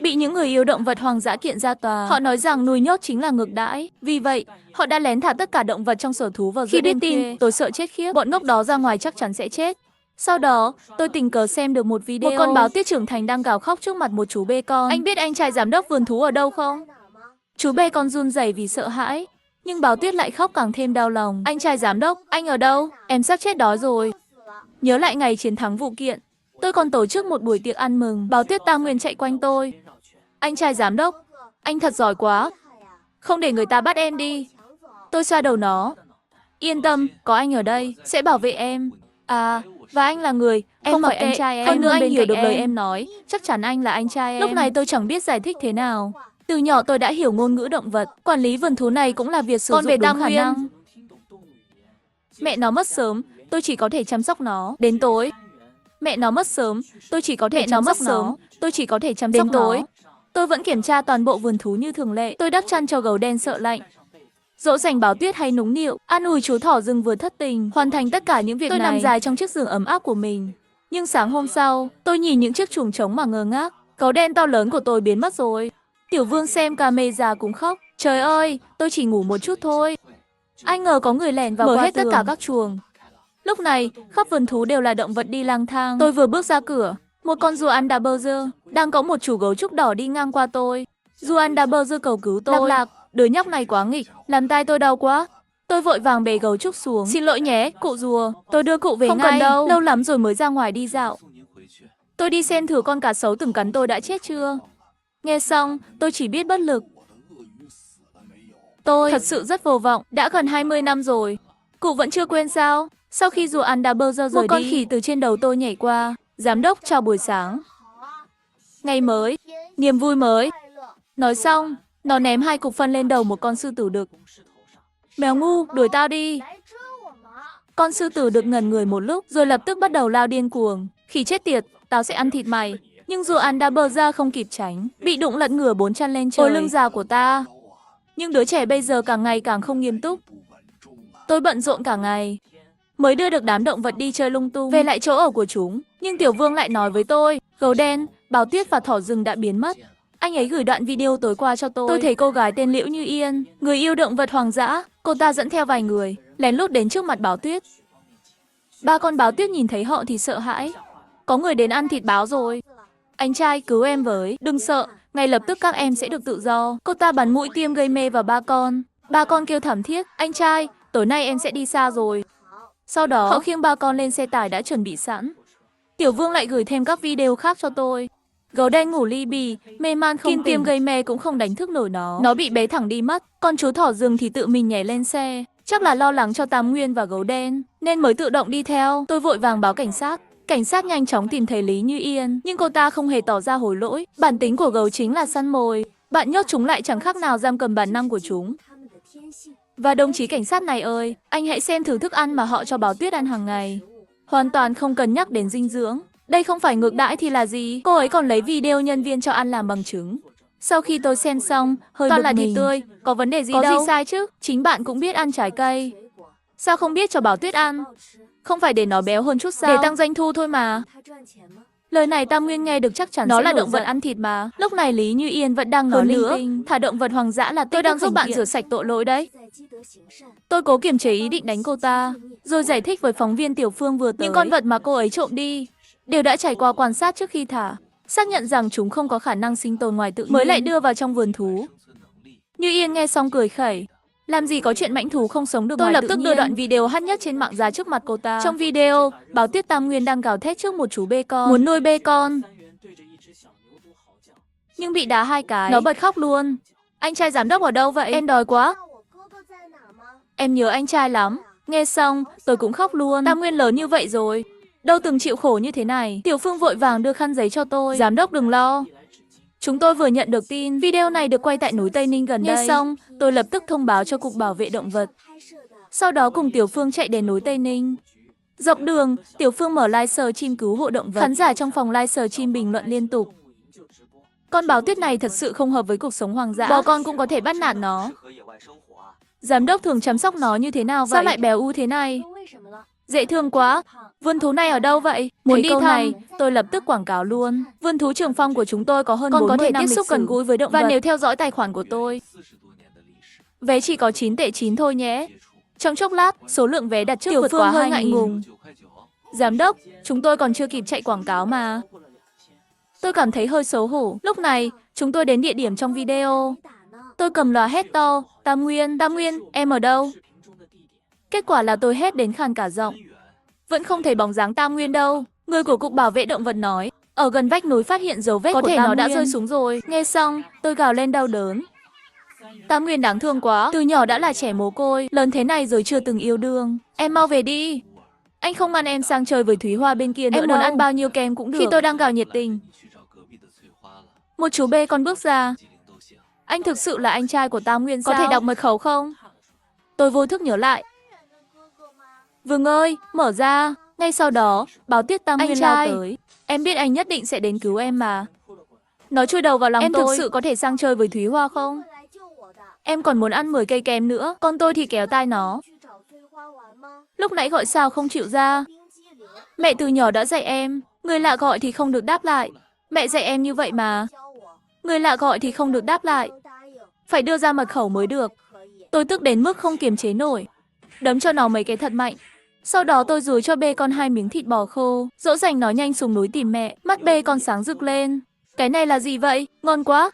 bị những người yêu động vật hoang dã kiện ra tòa. Họ nói rằng nuôi nhốt chính là ngược đãi. Vì vậy, họ đã lén thả tất cả động vật trong sở thú vào giữa đêm khuya. Tôi sợ chết khiếp, bọn ngốc đó ra ngoài chắc chắn sẽ chết. Sau đó, tôi tình cờ xem được một video. Một con báo tiết trưởng thành đang gào khóc trước mặt một chú bê con. Anh biết anh trai giám đốc vườn thú ở đâu không? Chú bê con run rẩy vì sợ hãi. Nhưng báo tuyết lại khóc càng thêm đau lòng. Anh trai giám đốc, anh ở đâu? Em sắp chết đói rồi. Nhớ lại ngày chiến thắng vụ kiện, tôi còn tổ chức một buổi tiệc ăn mừng. Báo tuyết Tam Nguyên chạy quanh tôi. Anh trai giám đốc, anh thật giỏi quá. Không để người ta bắt em đi. Tôi xoa đầu nó. Yên tâm, có anh ở đây, sẽ bảo vệ em. À, và anh là người, em không phải anh trai em. Hơn nữa anh hiểu được lời em nói, chắc chắn anh là anh trai em. Lúc này tôi chẳng biết giải thích thế nào. Từ nhỏ tôi đã hiểu ngôn ngữ động vật. Quản lý vườn thú này cũng là việc sử dụng đúng khả năng. Mẹ nó mất sớm, tôi chỉ có thể chăm sóc nó. Đến tối, mẹ nó mất sớm, tôi chỉ có thể chăm sóc nó. Tôi chỉ có thể chăm sóc nó. Đến tối, tôi vẫn kiểm tra toàn bộ vườn thú như thường lệ. Tôi đắp chăn cho gấu đen sợ lạnh. Dỗ dành báo tuyết hay nũng nịu, an ủi chú thỏ rừng vừa thất tình. Hoàn thành tất cả những việc này, tôi nằm dài trong chiếc giường ấm áp của mình. Nhưng sáng hôm sau, tôi nhìn những chiếc chuồng trống mà ngơ ngác. Gấu đen to lớn của tôi biến mất rồi. Tiểu Vương xem camera cũng khóc. Trời ơi, tôi chỉ ngủ một chút thôi. Ai ngờ có người lẻn vào mở hết tất cả các chuồng. Lúc này, khắp vườn thú đều là động vật đi lang thang. Tôi vừa bước ra cửa, một con rùa Underberger đang có một chú gấu trúc đỏ đi ngang qua tôi. Rùa Underberger cầu cứu tôi. Lạc lạc, đứa nhóc này quá nghịch, làm tai tôi đau quá. Tôi vội vàng bế gấu trúc xuống. Xin lỗi nhé, cụ rùa, tôi đưa cụ về ngay. Không cần đâu, lâu lắm rồi mới ra ngoài đi dạo. Tôi đi xem thử con cá sấu từng cắn tôi đã chết chưa. Nghe xong, tôi chỉ biết bất lực. Tôi thật sự rất vô vọng, đã gần 20 năm rồi. Cụ vẫn chưa quên sao? Sau khi rùa Underberger rời đi, một con khỉ từ trên đầu tôi nhảy qua. Giám đốc chào buổi sáng. Ngày mới, niềm vui mới. Nói xong, nó ném 2 cục phân lên đầu một con sư tử đực. Mèo ngu, đuổi tao đi. Con sư tử đực ngẩn người một lúc, rồi lập tức bắt đầu lao điên cuồng. Khỉ chết tiệt, tao sẽ ăn thịt mày. Nhưng rùa Underberger không kịp tránh, bị đụng lật ngửa 4 chân lên trời. Ôi lưng già của ta. Nhưng đứa trẻ bây giờ càng ngày càng không nghiêm túc. Tôi bận rộn cả ngày, mới đưa được đám động vật đi chơi lung tung, về lại chỗ ở của chúng. Nhưng Tiểu Vương lại nói với tôi, gấu đen, báo tuyết và thỏ rừng đã biến mất. Anh ấy gửi đoạn video tối qua cho tôi. Tôi thấy cô gái tên Liễu Như Yên, người yêu động vật hoang dã. Cô ta dẫn theo vài người, lén lút đến trước mặt báo tuyết. 3 con báo tuyết nhìn thấy họ thì sợ hãi. Có người đến ăn thịt báo rồi. Anh trai, cứu em với. Đừng sợ, ngay lập tức các em sẽ được tự do. Cô ta bắn mũi tiêm gây mê vào 3 con. 3 con kêu thảm thiết. Anh trai, tối nay em sẽ đi xa rồi. Sau đó, họ khiêng 3 con lên xe tải đã chuẩn bị sẵn. Tiểu Vương lại gửi thêm các video khác cho tôi. Gấu đen ngủ li bì, mê man không tỉnh. Kim tiêm gây mê cũng không đánh thức nổi nó. Nó bị bế thẳng đi mất. Con chú thỏ rừng thì tự mình nhảy lên xe. Chắc là lo lắng cho Tam Nguyên và gấu đen, nên mới tự động đi theo. Tôi vội vàng báo cảnh sát. Cảnh sát nhanh chóng tìm thấy Lý Như Yên, nhưng cô ta không hề tỏ ra hối lỗi. Bản tính của gấu chính là săn mồi. Bạn nhốt chúng lại chẳng khác nào giam cầm bản năng của chúng. Và đồng chí cảnh sát này ơi, anh hãy xem thử thức ăn mà họ cho báo tuyết ăn hàng ngày. Hoàn toàn không cần nhắc đến dinh dưỡng. Đây không phải ngược đãi thì là gì? Cô ấy còn lấy video nhân viên cho ăn làm bằng chứng. Sau khi tôi xem xong, hơi toàn là thịt tươi, có vấn đề gì đâu. Có gì sai chứ? Chính bạn cũng biết ăn trái cây. Sao không biết cho báo tuyết ăn? Không phải để nó béo hơn chút sao? Để tăng doanh thu thôi mà. Lời này Tam Nguyên nghe được chắc chắn nó là động vật ăn thịt mà. Lúc này Lý Như Yên vẫn đang nói nữa, thả động vật hoang dã là tôi đang giúp bạn rửa sạch tội lỗi đấy. Tôi cố kiềm chế ý định đánh cô ta, rồi giải thích với phóng viên Tiểu Phương vừa tới. Những con vật mà cô ấy trộm đi đều đã trải qua quan sát trước khi thả, xác nhận rằng chúng không có khả năng sinh tồn ngoài tự nhiên, mới lại đưa vào trong vườn thú. Như Yên nghe xong cười khẩy. Làm gì có chuyện mãnh thú không sống được ngoài tự nhiên. Tôi lập tức đưa đoạn video hot nhất trên mạng ra trước mặt cô ta. Trong video, báo tuyết Tam Nguyên đang gào thét trước một chú bê con, muốn nuôi bê con. Nhưng bị đá 2 cái, nó bật khóc luôn. Anh trai giám đốc ở đâu vậy? Em đói quá. Em nhớ anh trai lắm. Nghe xong, tôi cũng khóc luôn. Tam Nguyên lớn như vậy rồi, đâu từng chịu khổ như thế này. Tiểu Phương vội vàng đưa khăn giấy cho tôi. Giám đốc đừng lo. Chúng tôi vừa nhận được tin, video này được quay tại núi Tây Ninh gần đây. Nghe xong, tôi lập tức thông báo cho Cục Bảo vệ Động vật. Sau đó cùng Tiểu Phương chạy đến núi Tây Ninh. Dọc đường, Tiểu Phương mở livestream cứu hộ động vật. Khán giả trong phòng livestream bình luận liên tục. Con báo tuyết này thật sự không hợp với cuộc sống hoang dã. Bò con cũng có thể bắt nạt nó. Giám đốc thường chăm sóc nó như thế nào vậy? Sao lại béo u thế này? Dễ thương quá. Vườn thú này ở đâu vậy? Muốn Thấy đi câu thăm, này, tôi lập tức quảng cáo luôn. Vườn thú Trường Phong của chúng tôi có hơn Con 40 có thể năm tiếp lịch xúc sử gần gũi với động và vật. nếu theo dõi tài khoản của tôi, vé chỉ có 9 tệ 9 thôi nhé. Trong chốc lát, số lượng vé đặt trước Tiểu vượt Phương quá hơi 2.000. ngại ngùng. Giám đốc, chúng tôi còn chưa kịp chạy quảng cáo mà. Tôi cảm thấy hơi xấu hổ. Lúc này, chúng tôi đến địa điểm trong video. Tôi cầm loa hét to, Tam Nguyên, em ở đâu? Kết quả là tôi hét đến khàn cả giọng. Vẫn không thấy bóng dáng Tam Nguyên đâu. Người của Cục Bảo vệ Động vật nói, ở gần vách núi phát hiện dấu vết Có của thể Tam nó đã Nguyên. rơi xuống rồi. Nghe xong, tôi gào lên đau đớn. Tam Nguyên đáng thương quá, từ nhỏ đã là trẻ mồ côi, lớn thế này rồi chưa từng yêu đương. Em mau về đi. Anh không mang em sang chơi với Thúy Hoa bên kia nữa Em đâu. muốn ăn bao nhiêu kem cũng được. Khi tôi đang gào nhiệt tình, một chú bê con bước ra. Anh thực sự là anh trai của Tam Nguyên sao? Có thể đọc mật khẩu không? Tôi vô thức nhớ lại. Vương ơi, mở ra. Ngay sau đó, báo tiết Tam Anh Nguyên lao trai. tới. Em biết anh nhất định sẽ đến cứu em mà. Nó chui đầu vào lòng Em tôi. thực Thực sự có thể sang chơi với Thúy Hoa không? Em còn muốn ăn 10 cây kem nữa. Con tôi thì kéo tai nó. Lúc nãy gọi sao không chịu ra. Mẹ từ nhỏ đã dạy em, người lạ gọi thì không được đáp lại. Mẹ dạy em như vậy mà. Người lạ gọi thì không được đáp lại. Phải đưa ra mật khẩu mới được. Tôi tức đến mức không kiềm chế nổi. Đấm cho nó mấy cái thật mạnh. Sau đó tôi dúi cho bê con 2 miếng thịt bò khô, dỗ dành nó nhanh xuống núi tìm mẹ. Mắt bê con sáng rực lên. Cái này là gì vậy? Ngon quá.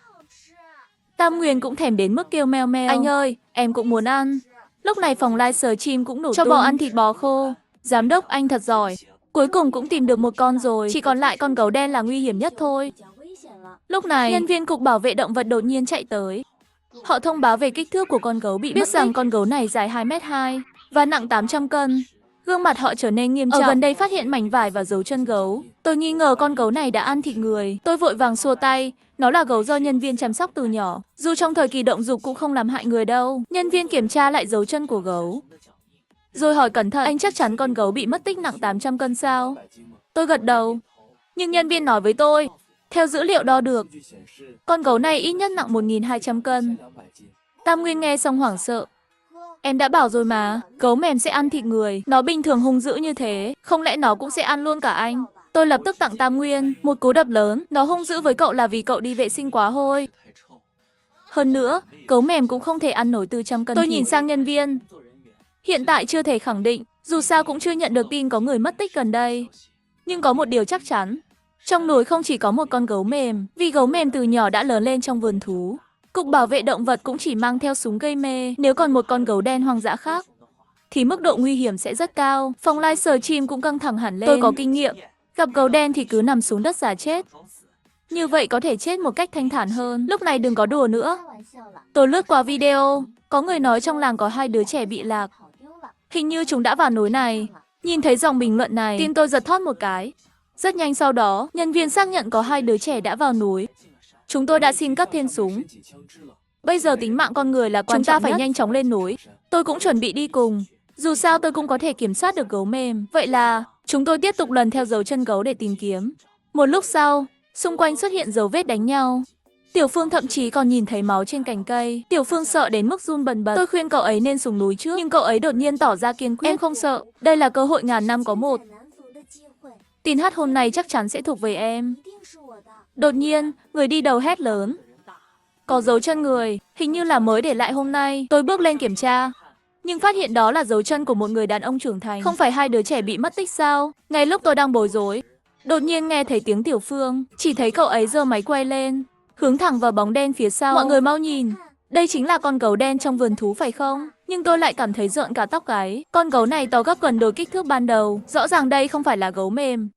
Tam Nguyên cũng thèm đến mức kêu meo meo. Anh ơi, em cũng muốn ăn. Lúc này phòng livestream cũng nổ Cho tung. bò ăn thịt bò khô. Giám đốc, anh thật giỏi. Cuối cùng cũng tìm được một con rồi. Chỉ còn lại con gấu đen là nguy hiểm nhất thôi. Lúc này, nhân viên Cục Bảo vệ Động vật đột nhiên chạy tới. Họ thông báo về kích thước của con gấu bị mất tích. Biết rằng con gấu này dài 2m2 và nặng 800 cân. Gương mặt họ trở nên nghiêm trọng. Ở gần đây phát hiện mảnh vải và dấu chân gấu. Tôi nghi ngờ con gấu này đã ăn thịt người. Tôi vội vàng xua tay. Nó là gấu do nhân viên chăm sóc từ nhỏ. Dù trong thời kỳ động dục cũng không làm hại người đâu. Nhân viên kiểm tra lại dấu chân của gấu. Rồi hỏi cẩn thận, anh chắc chắn con gấu bị mất tích nặng 800 cân sao? Tôi gật đầu. Nhưng nhân viên nói với tôi, theo dữ liệu đo được, con gấu này ít nhất nặng 1.200 cân. Tam Nguyên nghe xong hoảng sợ. Em đã bảo rồi mà, gấu mềm sẽ ăn thịt người. Nó bình thường hung dữ như thế, không lẽ nó cũng sẽ ăn luôn cả anh? Tôi lập tức tặng Tam Nguyên một cú đập lớn. Nó hung dữ với cậu là vì cậu đi vệ sinh quá hôi. Hơn nữa, gấu mềm cũng không thể ăn nổi 400 cân. Tôi nhìn sang nhân viên. Hiện tại chưa thể khẳng định, dù sao cũng chưa nhận được tin có người mất tích gần đây. Nhưng có một điều chắc chắn, trong núi không chỉ có một con gấu mềm, vì gấu mềm từ nhỏ đã lớn lên trong vườn thú. Cục Bảo vệ Động vật cũng chỉ mang theo súng gây mê. Nếu còn một con gấu đen hoang dã khác, thì mức độ nguy hiểm sẽ rất cao. Phòng livestream cũng căng thẳng hẳn lên. Tôi có kinh nghiệm, gặp gấu đen thì cứ nằm xuống đất giả chết. Như vậy có thể chết một cách thanh thản hơn. Lúc này đừng có đùa nữa. Tôi lướt qua video, có người nói trong làng có 2 đứa trẻ bị lạc. Hình như chúng đã vào núi này. Nhìn thấy dòng bình luận này, tim tôi giật thót một cái. Rất nhanh sau đó, nhân viên xác nhận có 2 đứa trẻ đã vào núi. Chúng tôi đã xin cấp thêm súng. Bây giờ tính mạng con người là quan trọng nhất. Chúng ta phải nhanh chóng lên núi. Tôi cũng chuẩn bị đi cùng. Dù sao tôi cũng có thể kiểm soát được gấu mềm. Vậy là, chúng tôi tiếp tục lần theo dấu chân gấu để tìm kiếm. Một lúc sau, xung quanh xuất hiện dấu vết đánh nhau. Tiểu Phương thậm chí còn nhìn thấy máu trên cành cây. Tiểu Phương sợ đến mức run bần bật. Tôi khuyên cậu ấy nên xuống núi trước, nhưng cậu ấy đột nhiên tỏ ra kiên quyết. Em không sợ, đây là cơ hội ngàn năm có một. Tin hát hôm nay chắc chắn sẽ thuộc về em. Đột nhiên, người đi đầu hét lớn. Có dấu chân người, hình như là mới để lại hôm nay. Tôi bước lên kiểm tra, nhưng phát hiện đó là dấu chân của một người đàn ông trưởng thành. Không phải 2 đứa trẻ bị mất tích sao? Ngay lúc tôi đang bối rối, đột nhiên nghe thấy tiếng Tiểu Phương. Chỉ thấy cậu ấy giơ máy quay lên, hướng thẳng vào bóng đen phía sau. Mọi người mau nhìn, đây chính là con gấu đen trong vườn thú phải không? Nhưng tôi lại cảm thấy rợn cả tóc gáy. Con gấu này to gấp gần đôi kích thước ban đầu. Rõ ràng đây không phải là gấu mềm,